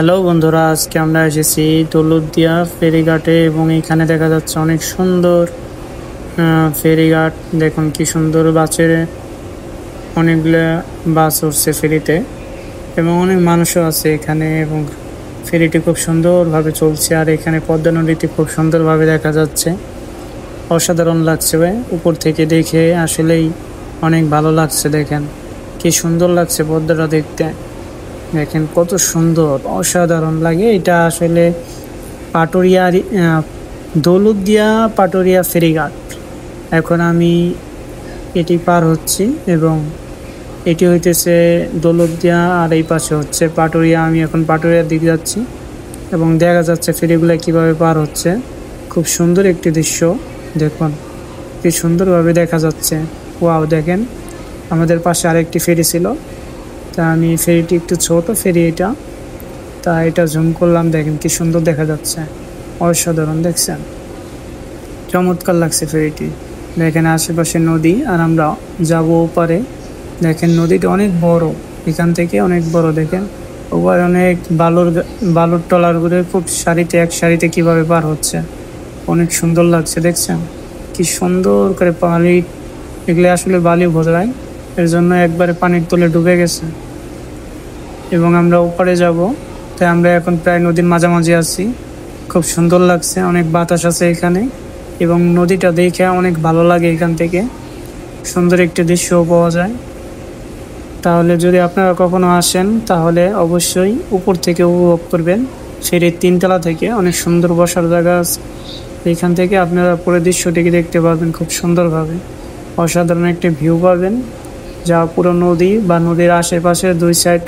Hello বন্ধুরা, আজকে আমরা এসেছি দৌলতদিয়া ফেরিঘাটে এবং এখানে দেখা যাচ্ছে অনেক সুন্দর ফেরিঘাট। দেখুন কি সুন্দর বাসের অনেকগুলো বাস উঠছে ফেরিতে এবং অনেক মানুষও আছে এখানে এবং ফেরিটি খুব সুন্দরভাবে চলছে। আর এখানে পদ্মা নদীটি খুব সুন্দরভাবে দেখা যাচ্ছে, অসাধারণ লাগছে। উপর থেকে দেখে আসলেই অনেক ভালো লাগছে। দেখেন কি সুন্দর লাগছে পদ্মাটা দেখতে, দেখেন কত সুন্দর, অসাধারণ লাগে। এটা আসলে পাটুরিয়া দৌলতদিয়া পাটুরিয়া ফেরিঘাট। এখন আমি এটি পার হচ্ছি এবং এটি হইতেছে দৌলতদিয়া আর এই পাশে হচ্ছে পাটুরিয়া। আমি এখন পাটুরিয়ার দিকে যাচ্ছি এবং দেখা যাচ্ছে ফেরিগুলো কিভাবে পার হচ্ছে। খুব সুন্দর একটি দৃশ্য, দেখুন কি সুন্দরভাবে দেখা যাচ্ছে। ওয়াও, দেখেন আমাদের পাশে আরেকটি ফেরি ছিল, তা আমি ফেরিটি একটু ছোট ফেরি এটা, তা এটা জুম করলাম, দেখেন কি সুন্দর দেখা যাচ্ছে, অসাধারণ। দেখছেন চমৎকার লাগছে ফেরিটি। দেখেন আশেপাশে নদী আর আমরা যাবো ওপারে। দেখেন নদীটা অনেক বড়, এখান থেকে অনেক বড়। দেখেন ওপারে অনেক বালুর ট্রলারগুলো খুব এক সারিতে কিভাবে পার হচ্ছে, অনেক সুন্দর লাগছে। দেখছেন কি সুন্দর করে পানি, এগুলো আসলে বালি ভোজরায়, এর জন্য একবারে পানির তলে ডুবে গেছে এবং আমরা ওপারে যাব। তাই আমরা এখন প্রায় নদীর মাঝামাঝি আছি। খুব সুন্দর লাগছে, অনেক বাতাস আছে এখানে এবং নদীটা দেখে অনেক ভালো লাগে। এখান থেকে সুন্দর একটি দৃশ্যও পাওয়া যায়। তাহলে যদি আপনারা কখনো আসেন তাহলে অবশ্যই উপর থেকে উপভোগ করবেন। ফেরির 3 তলা থেকে অনেক সুন্দর বসার জায়গা আছে, এখান থেকে আপনারা পুরো দৃশ্যটিকে দেখতে পাবেন খুব সুন্দরভাবে। অসাধারণ একটি ভিউ পাবেন, যা পুরো নদী বা নদীর আশেপাশে 2 সাইড